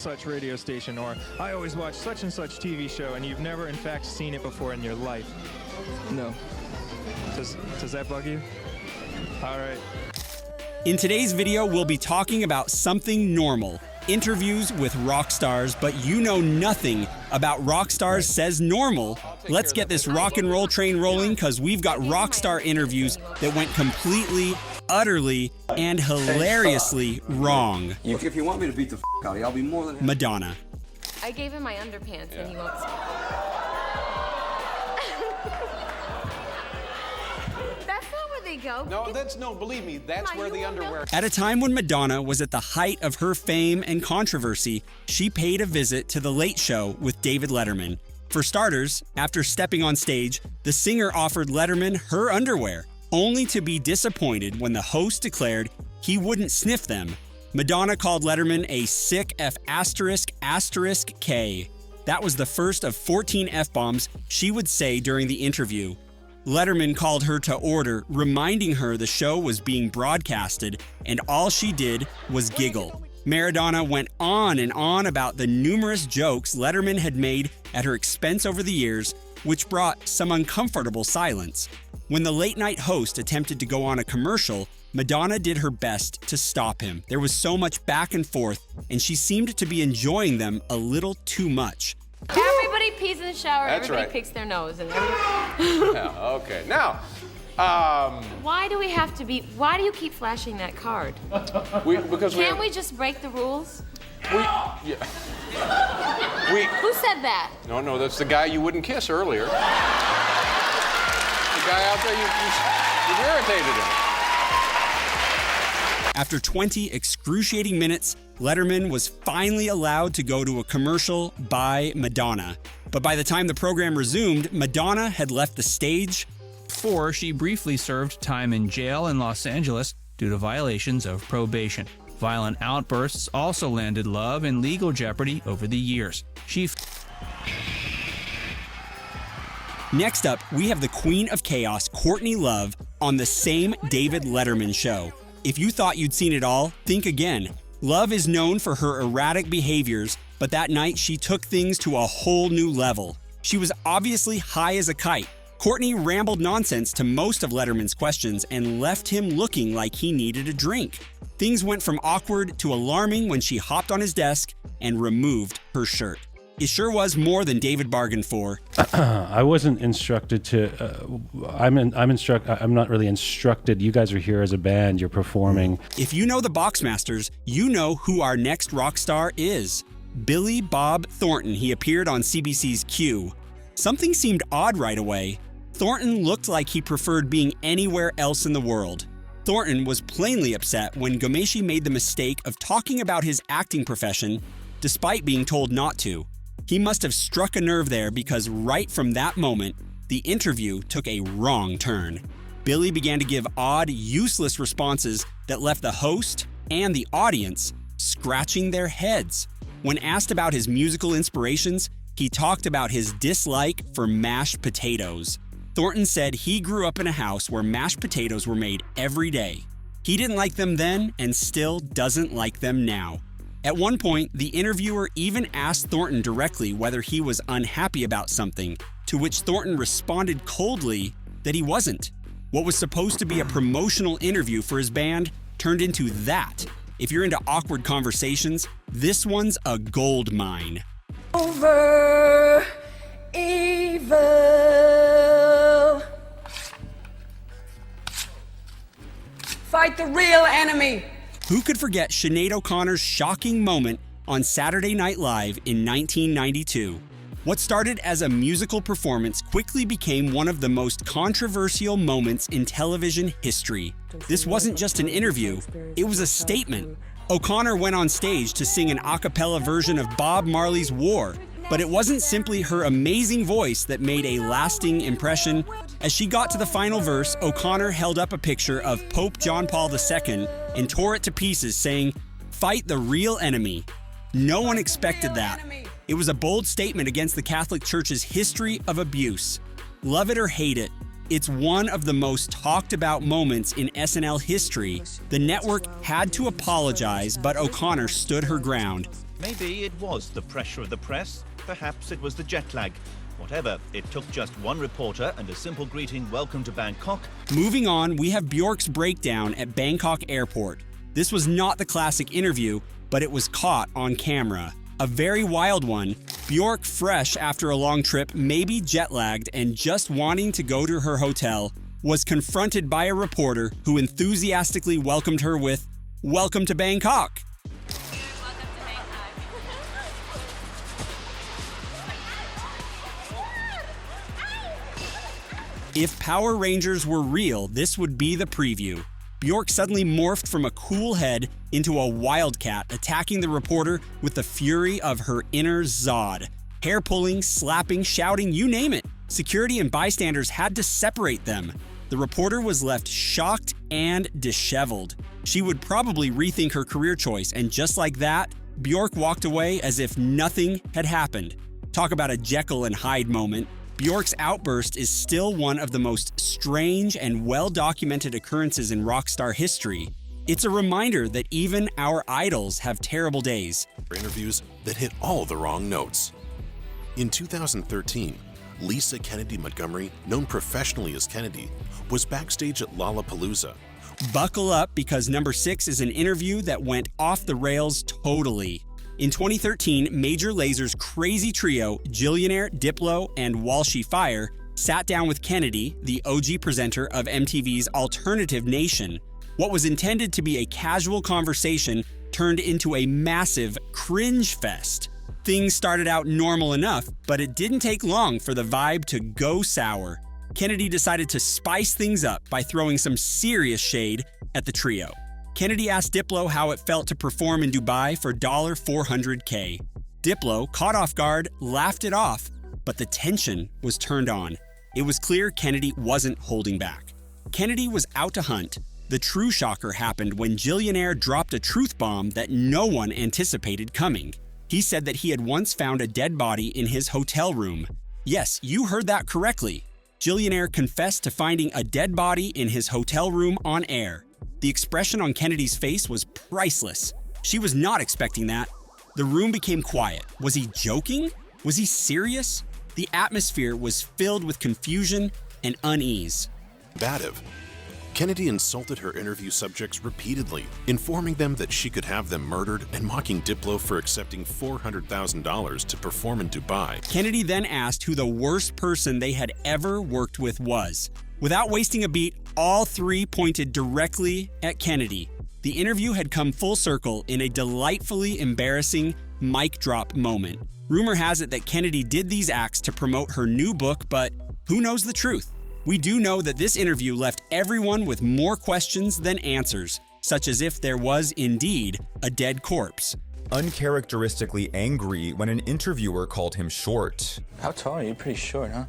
such radio station, or I always watch such and such TV show, and you've never in fact seen it before in your life? No. Does that bug you? All right. In today's video, we'll be talking about something normal, interviews with rock stars, but you know nothing about Rock Stars Says Normal. Let's get this rock and roll train rolling, because we've got rock star interviews that went completely, utterly, and hilariously wrong. If you want me to beat the f*** out of you, I'll be more than happy. Madonna. I gave him my underpants and he won't stop. That's not where they go. No, believe me, that's where the underwear. At a time when Madonna was at the height of her fame and controversy, she paid a visit to The Late Show with David Letterman. For starters, after stepping on stage, the singer offered Letterman her underwear, only to be disappointed when the host declared he wouldn't sniff them. Madonna called Letterman a sick F***K. That was the first of 14 F-bombs she would say during the interview. Letterman called her to order, reminding her the show was being broadcasted, and all she did was giggle. Maradona went on and on about the numerous jokes Letterman had made at her expense over the years, which brought some uncomfortable silence. When the late-night host attempted to go on a commercial, Madonna did her best to stop him. There was so much back and forth, and she seemed to be enjoying them a little too much. Everybody pees in the shower, That's everybody right. picks their nose. And Yeah, okay. Now, why do we have to be, why do you keep flashing that card? Can't we just break the rules? Who Who said that? No, that's the guy you wouldn't kiss earlier. The guy out there, you irritated him. After 20 excruciating minutes, Letterman was finally allowed to go to a commercial by Madonna. But by the time the program resumed, Madonna had left the stage. Before, she briefly served time in jail in Los Angeles due to violations of probation. Violent outbursts also landed Love in legal jeopardy over the years. Next up, we have the Queen of Chaos, Courtney Love, on the same David Letterman show. If you thought you'd seen it all, think again. Love is known for her erratic behaviors, but that night she took things to a whole new level. She was obviously high as a kite. Courtney rambled nonsense to most of Letterman's questions and left him looking like he needed a drink. Things went from awkward to alarming when she hopped on his desk and removed her shirt. It sure was more than David bargained for. I wasn't instructed to. I'm not really instructed. You guys are here as a band. You're performing. If you know the Boxmasters, you know who our next rock star is. Billy Bob Thornton. He appeared on CBC's Q. Something seemed odd right away. Thornton looked like he preferred being anywhere else in the world. Thornton was plainly upset when Ghomeshi made the mistake of talking about his acting profession despite being told not to. He must have struck a nerve there, because right from that moment, the interview took a wrong turn. Billy began to give odd, useless responses that left the host and the audience scratching their heads. When asked about his musical inspirations, he talked about his dislike for mashed potatoes. Thornton said he grew up in a house where mashed potatoes were made every day. He didn't like them then and still doesn't like them now. At one point, the interviewer even asked Thornton directly whether he was unhappy about something, to which Thornton responded coldly that he wasn't. What was supposed to be a promotional interview for his band turned into that. If you're into awkward conversations, this one's a gold mine. Over evil. Fight the real enemy. Who could forget Sinead O'Connor's shocking moment on Saturday Night Live in 1992? What started as a musical performance quickly became one of the most controversial moments in television history. This wasn't just an interview, it was a statement. O'Connor went on stage to sing an a cappella version of Bob Marley's War, but it wasn't simply her amazing voice that made a lasting impression. As she got to the final verse, O'Connor held up a picture of Pope John Paul II and tore it to pieces, saying, "Fight the real enemy." No one expected that. It was a bold statement against the Catholic Church's history of abuse. Love it or hate it, it's one of the most talked about moments in SNL history. The network had to apologize, but O'Connor stood her ground. Maybe it was the pressure of the press, perhaps it was the jet lag. Whatever, it took just one reporter and a simple greeting, "Welcome to Bangkok." Moving on, we have Bjork's breakdown at Bangkok airport. This was not the classic interview, but it was caught on camera. A very wild one. Bjork, fresh after a long trip, maybe jet-lagged and just wanting to go to her hotel, was confronted by a reporter who enthusiastically welcomed her with, "Welcome to Bangkok." If Power Rangers were real, this would be the preview. Bjork suddenly morphed from a cool head into a wildcat, attacking the reporter with the fury of her inner Zod. Hair pulling, slapping, shouting, you name it. Security and bystanders had to separate them. The reporter was left shocked and disheveled. She would probably rethink her career choice, and just like that, Bjork walked away as if nothing had happened. Talk about a Jekyll and Hyde moment. Bjork's outburst is still one of the most strange and well-documented occurrences in rock star history. It's a reminder that even our idols have terrible days. Interviews that hit all the wrong notes. In 2013, Lisa Kennedy Montgomery, known professionally as Kennedy, was backstage at Lollapalooza. Buckle up, because number 6 is an interview that went off the rails totally. In 2013, Major Laser's crazy trio, Jillionaire, Diplo, and Walshy Fire, sat down with Kennedy, the OG presenter of MTV's Alternative Nation. What was intended to be a casual conversation turned into a massive cringe fest. Things started out normal enough, but it didn't take long for the vibe to go sour. Kennedy decided to spice things up by throwing some serious shade at the trio. Kennedy asked Diplo how it felt to perform in Dubai for $400K. Diplo, caught off guard, laughed it off, but the tension was turned on. It was clear Kennedy wasn't holding back. Kennedy was out to hunt. The true shocker happened when Jillionaire dropped a truth bomb that no one anticipated coming. He said that he had once found a dead body in his hotel room. Yes, you heard that correctly. Jillionaire confessed to finding a dead body in his hotel room on air. The expression on Kennedy's face was priceless. She was not expecting that. The room became quiet. Was he joking? Was he serious? The atmosphere was filled with confusion and unease. Combative. Kennedy insulted her interview subjects repeatedly, informing them that she could have them murdered and mocking Diplo for accepting $400,000 to perform in Dubai. Kennedy then asked who the worst person they had ever worked with was. Without wasting a beat, all three pointed directly at Kennedy. The interview had come full circle in a delightfully embarrassing mic drop moment. Rumor has it that Kennedy did these acts to promote her new book, but who knows the truth? We do know that this interview left everyone with more questions than answers, such as if there was indeed a dead corpse. Uncharacteristically angry when an interviewer called him short. How tall are you? Pretty short, huh?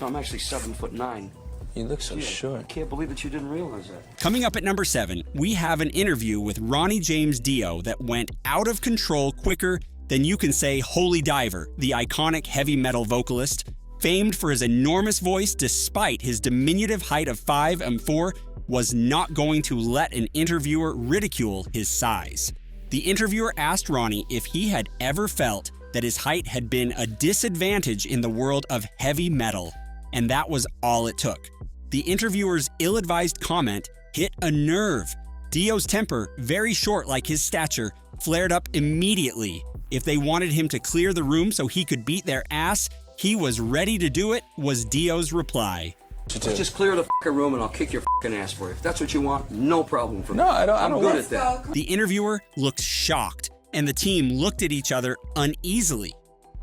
No, I'm actually 7'9". You look so short. I can't believe that you didn't realize that. Coming up at number 7, we have an interview with Ronnie James Dio that went out of control quicker than you can say Holy Diver, the iconic heavy metal vocalist. Famed for his enormous voice despite his diminutive height of 5'4", was not going to let an interviewer ridicule his size. The interviewer asked Ronnie if he had ever felt that his height had been a disadvantage in the world of heavy metal, and that was all it took. The interviewer's ill-advised comment hit a nerve. Dio's temper, very short like his stature, flared up immediately. If they wanted him to clear the room so he could beat their ass, he was ready to do it, was Dio's reply. Let's just clear the fucking room and I'll kick your fucking ass for you. If that's what you want, no problem for me. No, I don't I'm good at that. The interviewer looked shocked, and the team looked at each other uneasily.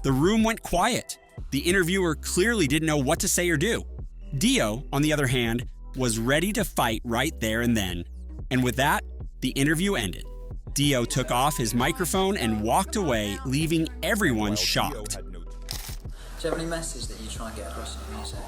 The room went quiet. The interviewer clearly didn't know what to say or do. Dio, on the other hand, was ready to fight right there and then. And with that, the interview ended. Dio took off his microphone and walked away, leaving everyone shocked. Do you have any message that you try and get across in your music?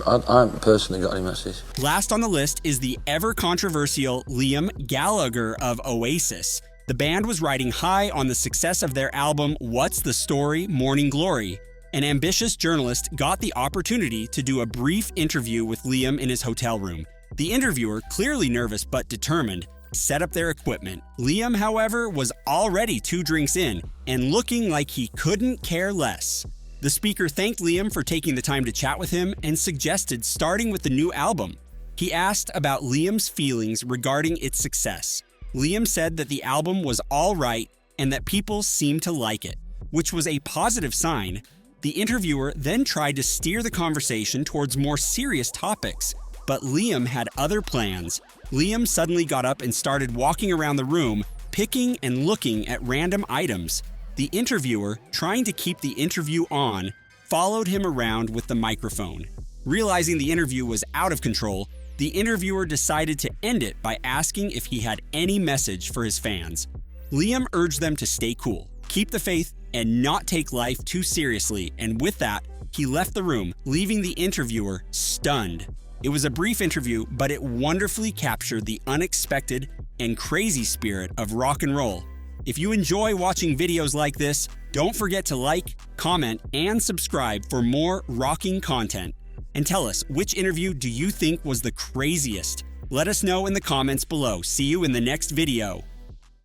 I haven't personally got any message. Last on the list is the ever-controversial Liam Gallagher of Oasis. The band was riding high on the success of their album What's the Story? Morning Glory. An ambitious journalist got the opportunity to do a brief interview with Liam in his hotel room. The interviewer, clearly nervous but determined, set up their equipment. Liam, however, was already 2 drinks in and looking like he couldn't care less. The speaker thanked Liam for taking the time to chat with him and suggested starting with the new album. He asked about Liam's feelings regarding its success. Liam said that the album was all right and that people seemed to like it, which was a positive sign. The interviewer then tried to steer the conversation towards more serious topics, but Liam had other plans. Liam suddenly got up and started walking around the room, picking and looking at random items. The interviewer, trying to keep the interview on, followed him around with the microphone. Realizing the interview was out of control, the interviewer decided to end it by asking if he had any message for his fans. Liam urged them to stay cool, keep the faith, and not take life too seriously, and with that, he left the room, leaving the interviewer stunned. It was a brief interview, but it wonderfully captured the unexpected and crazy spirit of rock and roll. If you enjoy watching videos like this, don't forget to like, comment, and subscribe for more rocking content. And tell us, which interview do you think was the craziest? Let us know in the comments below. See you in the next video.